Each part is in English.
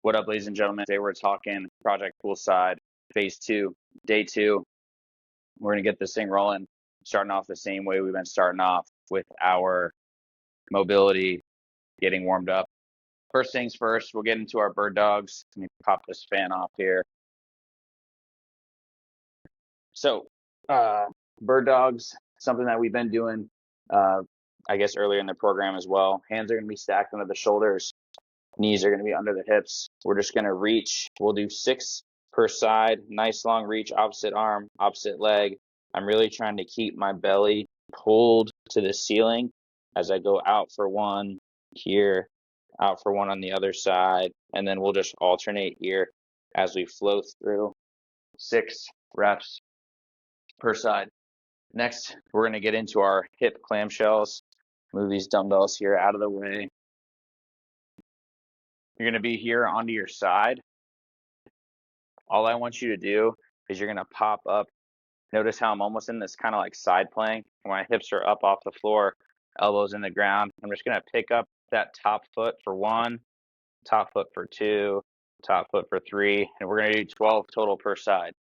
What up, ladies and gentlemen? Today we're talking Project Poolside Phase 2, Day 2. We're going to get this thing rolling, starting off the same way we've been starting off with our mobility, getting warmed up. First things first, we'll get into our bird dogs. Let me pop this fan off here. So, bird dogs, something that we've been doing, I guess, earlier in the program as well. Hands are going to be stacked under the shoulders. Knees are going to be under the hips. We're just going to reach. We'll do 6 per side. Nice long reach, opposite arm, opposite leg. I'm really trying to keep my belly pulled to the ceiling as I go out for one here, out for one on the other side. And then we'll just alternate here as we flow through 6 reps per side. Next, we're going to get into our hip clamshells. Move these dumbbells here out of the way. You're going to be here onto your side. All I want you to do is you're going to pop up. Notice how I'm almost in this kind of like side plank. My hips are up off the floor, elbows in the ground. I'm just going to pick up that top foot for 1, top foot for 2, top foot for 3, and we're going to do 12 total per side.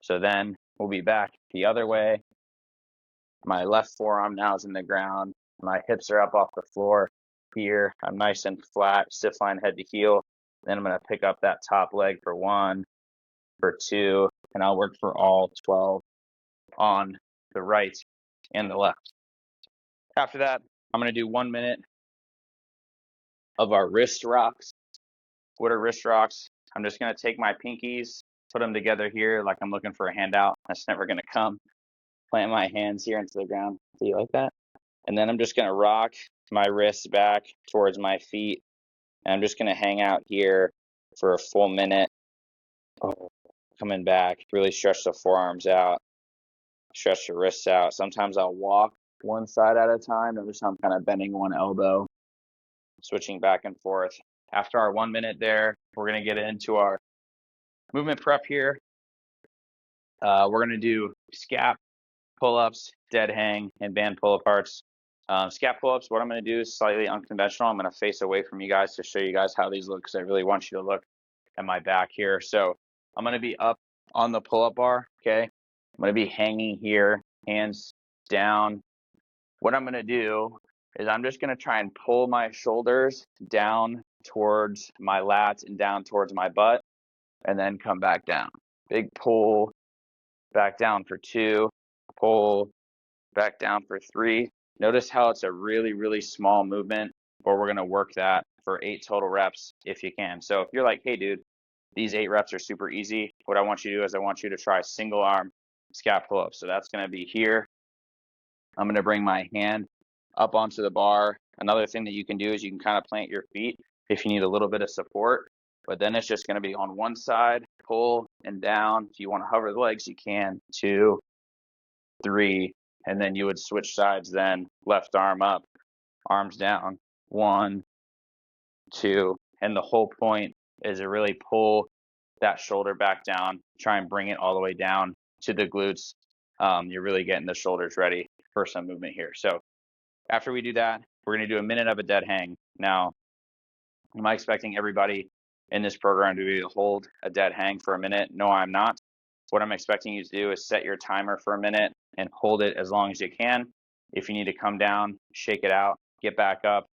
So then we'll be back the other way. My left forearm now is in the ground. My hips are up off the floor. Here, I'm nice and flat, stiff line head to heel. Then I'm going to pick up that top leg for 1, for 2, and I'll work for all 12 on the right and the left. After that, I'm going to do 1 minute of our wrist rocks. What are wrist rocks? I'm just going to take my pinkies, put them together here like I'm looking for a handout. That's never going to come. Plant my hands here into the ground. Do you like that? And then I'm just going to rock my wrists back towards my feet. And I'm just going to hang out here for a full minute. Coming back, really stretch the forearms out, stretch the wrists out. Sometimes I'll walk one side at a time. Notice how I'm kind of bending one elbow, switching back and forth. After our 1 minute there, we're going to get into our movement prep here. We're going to do scap, pull-ups, dead hang, and band pull-aparts. Scap pull-ups, what I'm going to do is slightly unconventional. I'm going to face away from you guys to show you guys how these look because I really want you to look at my back here. So I'm going to be up on the pull-up bar, okay? I'm going to be hanging here, hands down. What I'm going to do is I'm just going to try and pull my shoulders down towards my lats and down towards my butt, and then come back down. Big pull, back down for 2, pull, back down for 3. Notice how it's a really, really small movement, but we're going to work that for 8 total reps if you can. So if you're like, hey, dude, these 8 reps are super easy, what I want you to do is I want you to try single arm scap pull-ups. So that's going to be here. I'm going to bring my hand up onto the bar. Another thing that you can do is you can kind of plant your feet if you need a little bit of support, but then it's just going to be on one side, pull and down. If you want to hover the legs, you can. 2, 3, and then you would switch sides then, left arm up, arms down, 1, 2, and the whole point is to really pull that shoulder back down, try and bring it all the way down to the glutes. You're really getting the shoulders ready for some movement here. So after we do that, we're going to do a minute of a dead hang. Now, am I expecting everybody in this program to be able to hold a dead hang for a minute? No, I'm not. What I'm expecting you to do is set your timer for a minute and hold it as long as you can. If you need to come down, shake it out, get back up,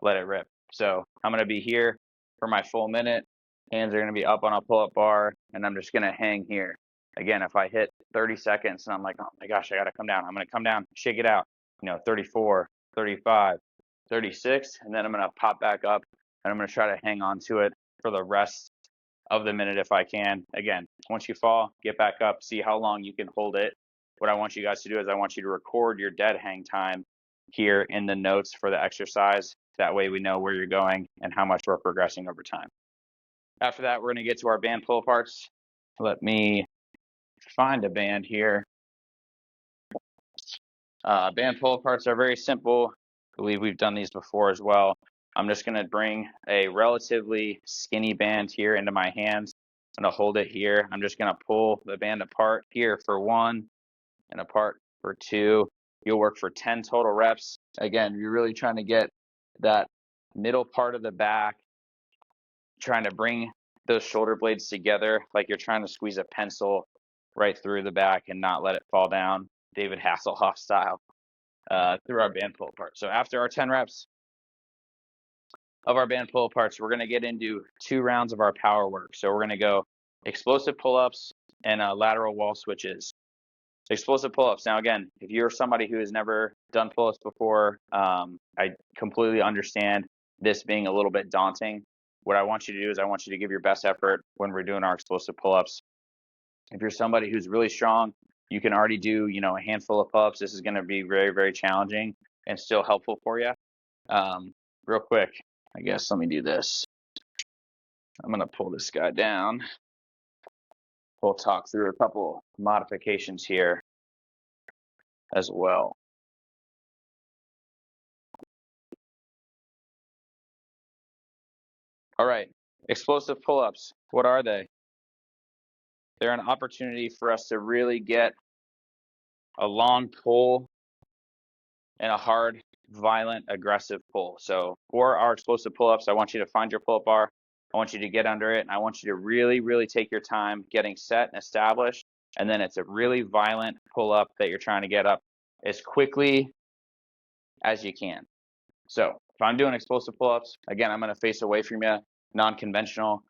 let it rip. So I'm going to be here for my full minute. Hands are going to be up on a pull-up bar, and I'm just going to hang here. Again, if I hit 30 seconds and I'm like, oh my gosh, I got to come down. I'm going to come down, shake it out, 34, 35, 36, and then I'm going to pop back up, and I'm going to try to hang on to it for the rest of the minute if I can. Again, once you fall, get back up, see how long you can hold it. What I want you guys to do is I want you to record your dead hang time here in the notes for the exercise. That way we know where you're going and how much we're progressing over time. After that, we're going to get to our band pull parts. Let me find a band here. Band pull parts are very simple. I believe we've done these before as well. I'm just going to bring a relatively skinny band here into my hands. I'm going to hold it here. I'm just going to pull the band apart here for 1 and apart for 2. You'll work for 10 total reps. Again, you're really trying to get that middle part of the back trying to bring those shoulder blades together like you're trying to squeeze a pencil right through the back and not let it fall down, David Hasselhoff style, through our band pull apart. So after our 10 reps of our band pull aparts, we're going to get into 2 rounds of our power work. So we're going to go explosive pull-ups and lateral wall switches. Explosive pull-ups. Now, again, if you're somebody who has never done pull-ups before, I completely understand this being a little bit daunting. What I want you to do is I want you to give your best effort when we're doing our explosive pull-ups. If you're somebody who's really strong, you can already do, a handful of pull-ups. This is going to be very, very challenging and still helpful for you. Real quick, I guess let me do this. I'm going to pull this guy down. We'll talk through a couple modifications here as well. All right, explosive pull-ups, what are they? They're an opportunity for us to really get a long pull and a hard, violent, aggressive pull. So for our explosive pull-ups, I want you to find your pull-up bar. I want you to get under it, and I want you to really, really take your time getting set and established. And then it's a really violent pull-up that you're trying to get up as quickly as you can. So if I'm doing explosive pull-ups, again, I'm going to face away from you, non-conventional,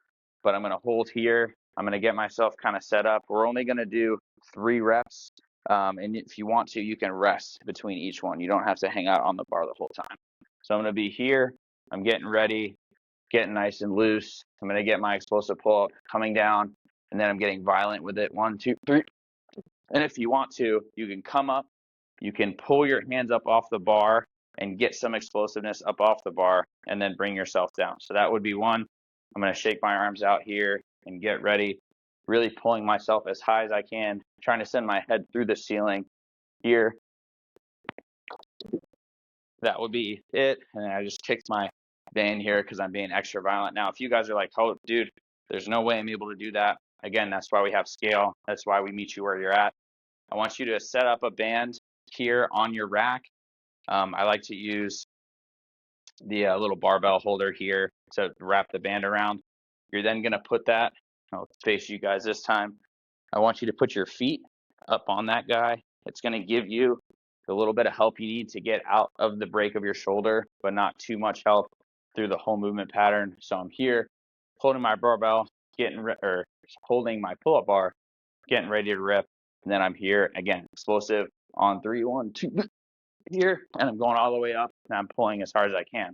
but I'm going to hold here. I'm going to get myself kind of set up. We're only going to do 3 reps. And if you want to, you can rest between each one. You don't have to hang out on the bar the whole time. So I'm going to be here. I'm getting ready, getting nice and loose. I'm going to get my explosive pull-up coming down, and then I'm getting violent with it. 1, 2, 3. And if you want to, you can come up. You can pull your hands up off the bar and get some explosiveness up off the bar, and then bring yourself down. So that would be 1. I'm going to shake my arms out here and get ready, really pulling myself as high as I can, trying to send my head through the ceiling here. That would be it. And then I just kicked my band here because I'm being extra violent. Now, if you guys are like, oh, dude, there's no way I'm able to do that. Again, that's why we have scale. That's why we meet you where you're at. I want you to set up a band here on your rack. I like to use the little barbell holder here to wrap the band around. You're then going to put that, I'll face you guys this time. I want you to put your feet up on that guy. It's going to give you the little bit of help you need to get out of the break of your shoulder, but not too much help through the whole movement pattern. So I'm here holding my barbell, holding my pull-up bar, getting ready to rip. And then I'm here again, explosive on 3, 1, 2, here, and I'm going all the way up, and I'm pulling as hard as I can.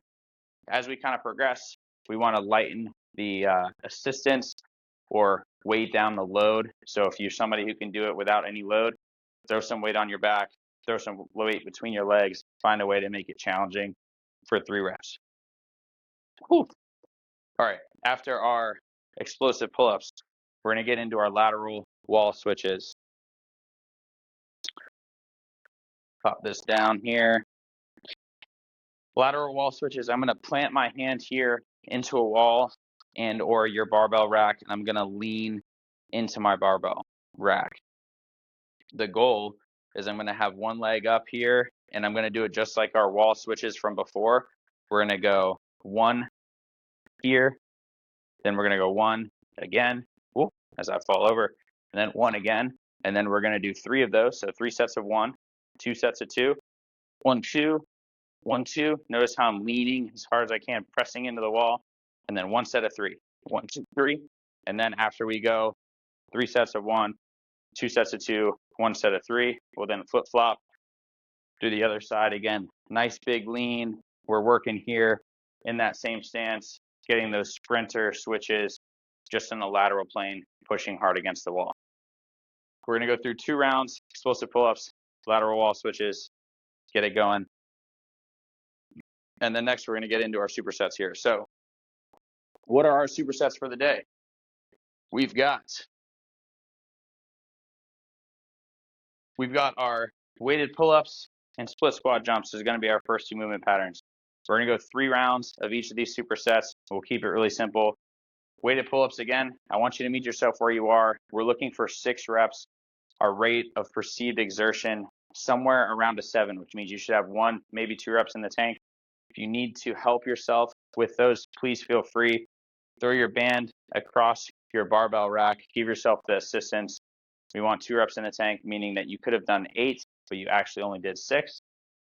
As we kind of progress, we want to lighten the assistance or weight down the load. So if you're somebody who can do it without any load, throw some weight on your back, throw some weight between your legs, find a way to make it challenging for 3 reps. Whew. All right, after our explosive pull-ups, we're going to get into our lateral wall switches. Pop this down here. Lateral wall switches, I'm going to plant my hand here into a wall and or your barbell rack, and I'm going to lean into my barbell rack. The goal is I'm going to have one leg up here, and I'm going to do it just like our wall switches from before. We're going to go 1 here, then we're going to go 1 again, as I fall over, and then 1 again, and then we're going to do 3 of those, so 3 sets of 1, 2 sets of 2, 1, 2, 1, 2. Notice how I'm leaning as hard as I can, pressing into the wall, and then 1 set of 3, 1, 2, 3, and then after we go 3 sets of 1, 2 sets of 2, 1 set of 3, we'll then flip-flop, do the other side again. Nice big lean. We're working here in that same stance, getting those sprinter switches just in the lateral plane, pushing hard against the wall. We're going to go through 2 rounds, explosive pull-ups, lateral wall switches, get it going. And then next we're going to get into our supersets here. So what are our supersets for the day? We've got our weighted pull-ups and split squat jumps is going to be our first 2 movement patterns. We're going to go 3 rounds of each of these supersets. We'll keep it really simple. Weighted pull-ups again, I want you to meet yourself where you are. We're looking for 6 reps. Our rate of perceived exertion somewhere around a 7, which means you should have 1, maybe 2 reps in the tank. If you need to help yourself with those, please feel free. throw your band across your barbell rack, give yourself the assistance. We want 2 reps in the tank, meaning that you could have done 8, but you actually only did 6,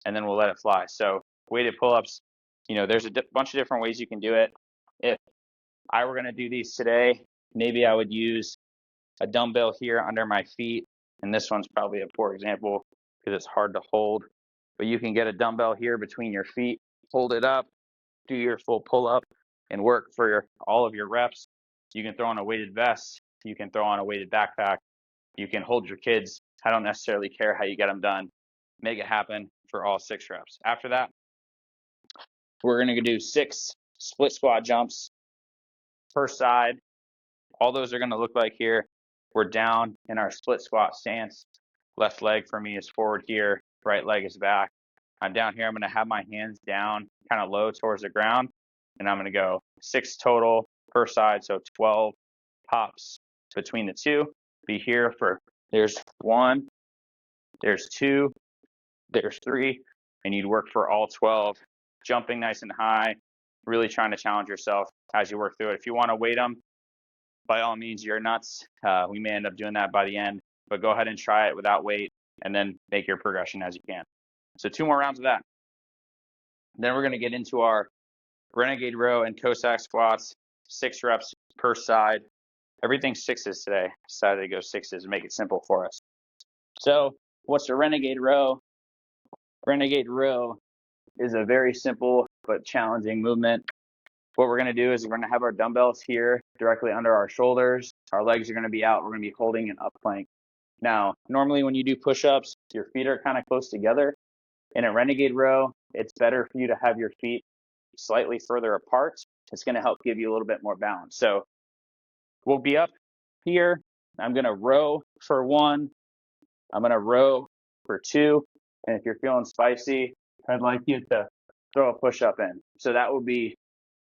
and then we'll let it fly. So weighted pull-ups, there's a bunch of different ways you can do it. If I were going to do these today, maybe I would use a dumbbell here under my feet, and this one's probably a poor example because it's hard to hold, but you can get a dumbbell here between your feet, hold it up, do your full pull-up, and work for all of your reps. You can throw on a weighted vest, you can throw on a weighted backpack, you can hold your kids. I don't necessarily care how you get them done. Make it happen for all 6 reps. After that, we're going to do 6 split squat jumps per side. All those are going to look like here. We're down in our split squat stance. Left leg for me is forward here. Right leg is back. I'm down here. I'm going to have my hands down, kind of low towards the ground. And I'm going to go 6 total per side. So 12 pops between the two. Be here for, there's 1, there's 2, there's 3. And you'd work for all 12. Jumping nice and high. Really trying to challenge yourself as you work through it. If you want to weight them, by all means, you're nuts. We may end up doing that by the end, but go ahead and try it without weight and then make your progression as you can. So 2 more rounds of that. Then we're going to get into our renegade row and Cossack squats, 6 reps per side. Everything's 6s today. Decided to go 6s and make it simple for us. So what's a renegade row? Renegade row is a very simple but challenging movement. What we're going to do is we're going to have our dumbbells here directly under our shoulders. Our legs are going to be out. We're going to be holding an up plank. Now, normally when you do push-ups, your feet are kind of close together. In a renegade row, it's better for you to have your feet slightly further apart. It's going to help give you a little bit more balance. So we'll be up here. I'm going to row for 1. I'm going to row for 2. And if you're feeling spicy, I'd like you to throw a push-up in. So that would be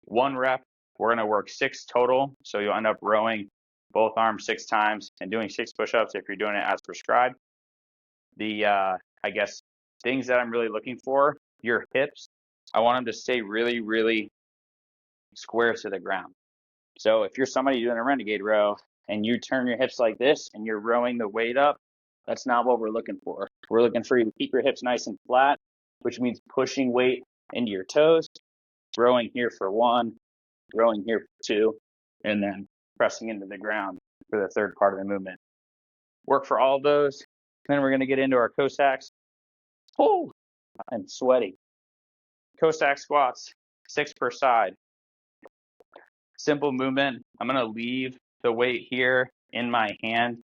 1 rep. We're going to work 6 total. So you'll end up rowing both arms 6 times and doing 6 push-ups if you're doing it as prescribed. The, I guess, things that I'm really looking for, your hips, I want them to stay really, really square to the ground. So if you're somebody doing a renegade row and you turn your hips like this and you're rowing the weight up, that's not what we're looking for. We're looking for you to keep your hips nice and flat, which means pushing weight into your toes, rowing here for 1, rowing here for 2, and then pressing into the ground for the third part of the movement. Work for all of those. Then we're going to get into our Cossacks. Oh, I'm sweaty. Cossack squats, 6 per side. Simple movement. I'm going to leave the weight here in my hand.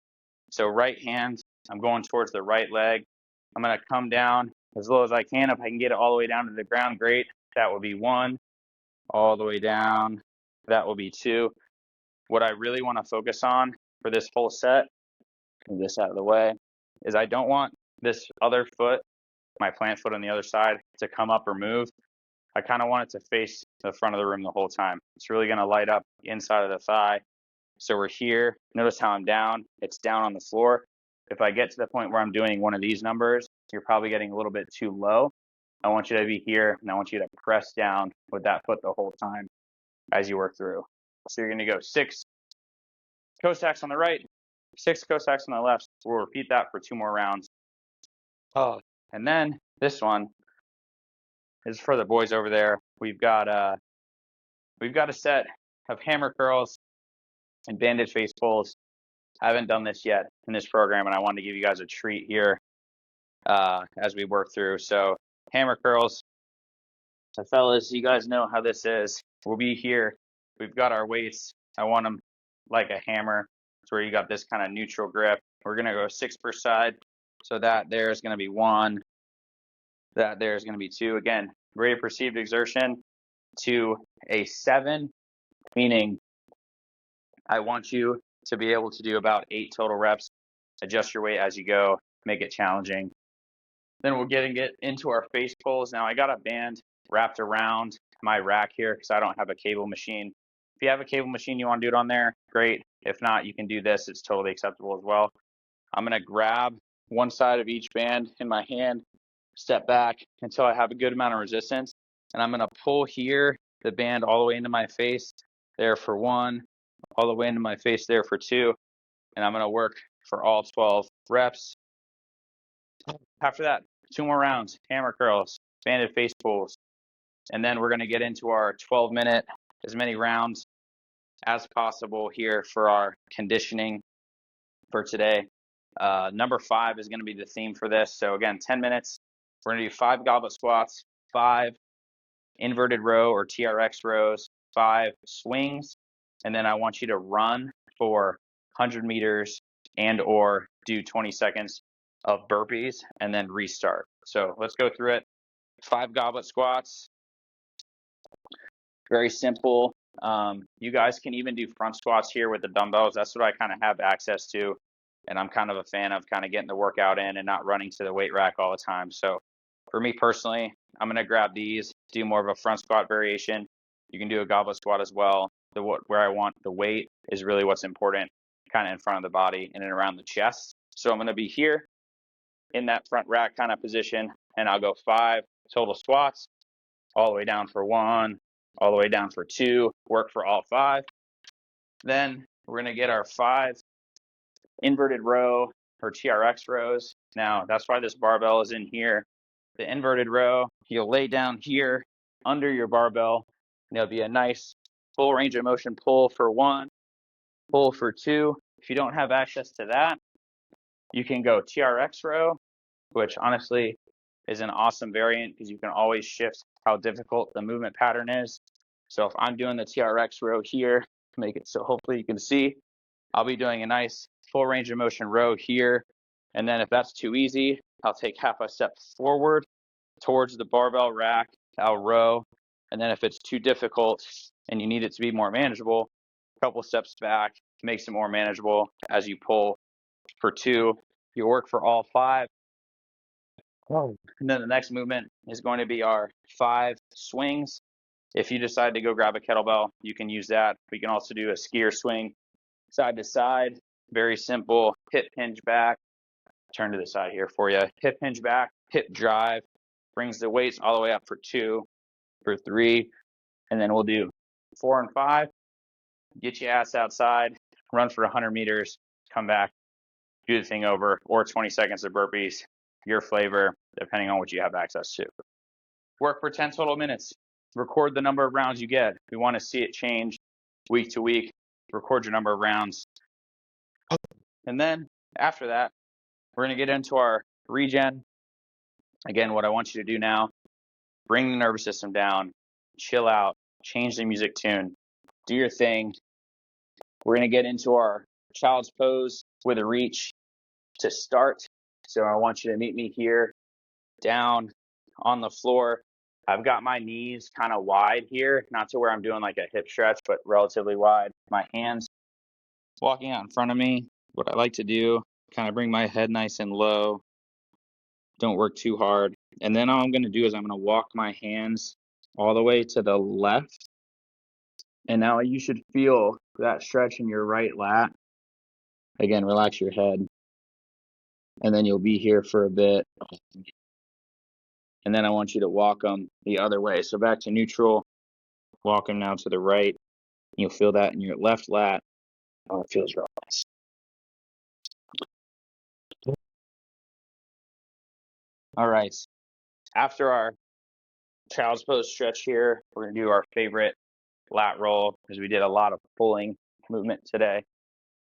So right hand, I'm going towards the right leg. I'm going to come down as low as I can. If I can get it all the way down to the ground, great. That would be 1. All the way down. That will be 2. What I really want to focus on for this whole set, move this out of the way, is I don't want this other foot, my plant foot on the other side, to come up or move. I kind of want it to face the front of the room the whole time. It's really going to light up the inside of the thigh. So we're here. Notice how I'm down. It's down on the floor. If I get to the point where I'm doing one of these numbers, you're probably getting a little bit too low. I want you to be here, and I want you to press down with that foot the whole time as you work through. So you're going to go 6 Cossacks on the right, 6 Cossacks on the left. We'll repeat that for 2 more rounds. Oh, and then this one is for the boys over there. We've got a set of hammer curls and banded face pulls. I haven't done this yet in this program, and I wanted to give you guys a treat here as we work through. So hammer curls. So fellas, you guys know how this is. We'll be here. We've got our weights. I want them like a hammer. It's where you got this kind of neutral grip. We're going to go 6 per side. So that there is going to be 1. That there is going to be 2. Again, rate of perceived exertion to a 7, meaning I want you to be able to do about 8 total reps. Adjust your weight as you go. Make it challenging. Then we're getting it into our face pulls. Now I got a band wrapped around my rack here because I don't have a cable machine. If you have a cable machine you want to do it on there, great. If not, you can do this. It's totally acceptable as well. I'm going to grab one side of each band in my hand, step back until I have a good amount of resistance, and I'm going to pull here the band all the way into my face. there for 1, all the way into my face there for 2, and I'm going to work for all 12 reps. After that, 2 more rounds, hammer curls, banded face pulls, and then we're going to get into our 12-minute, as many rounds as possible here for our conditioning for today. Number 5 is going to be the theme for this. So again, 10 minutes. We're going to do 5 goblet squats, 5 inverted row or TRX rows, 5 swings, and then I want you to run for 100 meters and or do 20 seconds of burpees and then restart. So let's go through it. 5 goblet squats. Very simple. You guys can even do front squats here with the dumbbells. That's what I kind of have access to. And I'm kind of a fan of kind of getting the workout in and not running to the weight rack all the time. So for me personally, I'm going to grab these, do more of a front squat variation. You can do a goblet squat as well. Where I want the weight is really what's important, kind of in front of the body and around the chest. So I'm going to be here in that front rack kind of position, and I'll go 5 total squats, all the way down for 1, all the way down for 2, work for all 5. Then we're going to get our 5 inverted row or TRX rows. Now, that's why this barbell is in here. The inverted row, you'll lay down here under your barbell. There'll be a nice full range of motion pull for 1, pull for 2. If you don't have access to that, you can go TRX row, which honestly is an awesome variant because you can always shift how difficult the movement pattern is. So if I'm doing the TRX row here, to make it so hopefully you can see, I'll be doing a nice full range of motion row here. And then if that's too easy, I'll take half a step forward towards the barbell rack, I'll row. And then if it's too difficult and you need it to be more manageable, a couple steps back makes it more manageable as you pull for 2. You work for all 5. And then the next movement is going to be our 5 swings. If you decide to go grab a kettlebell, you can use that. We can also do a skier swing side to side. Very simple. Hip hinge back. Turn to the side here for you. Hip hinge back, hip drive. Brings the weights all the way up for 2, for 3. And then we'll do 4 and 5. Get your ass outside. Run for 100 meters. Come back. Do the thing over. Or 20 seconds of burpees. Your flavor, depending on what you have access to. Work for 10 total minutes. Record the number of rounds you get. We want to see it change week to week. Record your number of rounds. And then after that, we're going to get into our regen. Again, what I want you to do now, bring the nervous system down, chill out, change the music tune, do your thing. We're going to get into our child's pose with a reach to start. So I want you to meet me here down on the floor. I've got my knees kind of wide here, not to where I'm doing like a hip stretch, but relatively wide. My hands walking out in front of me. What I like to do, kind of bring my head nice and low. Don't work too hard. And then all I'm going to do is I'm going to walk my hands all the way to the left. And now you should feel that stretch in your right lat. Again, relax your head. And then you'll be here for a bit. And then I want you to walk them the other way. So back to neutral. Walk them now to the right. You'll feel that in your left lat. Oh, it feels real nice. All right. After our child's pose stretch here, we're going to do our favorite lateral because we did a lot of pulling movement today.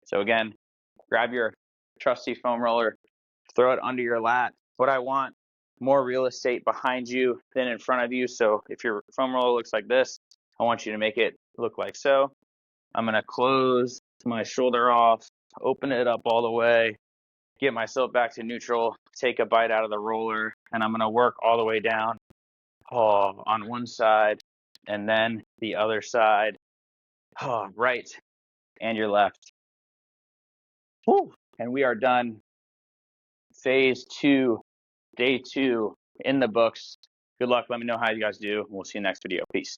So again, grab your trusty foam roller, throw it under your lat. What I want, more real estate behind you than in front of you. So if your foam roller looks like this, I want you to make it look like so. I'm going to close my shoulder off, open it up all the way, get myself back to neutral, take a bite out of the roller, and I'm going to work all the way down on one side and then the other side, right and your left. Woo. And we are done. Phase 2, day 2 in the books. Good luck. Let me know how you guys do. We'll see you next video. Peace.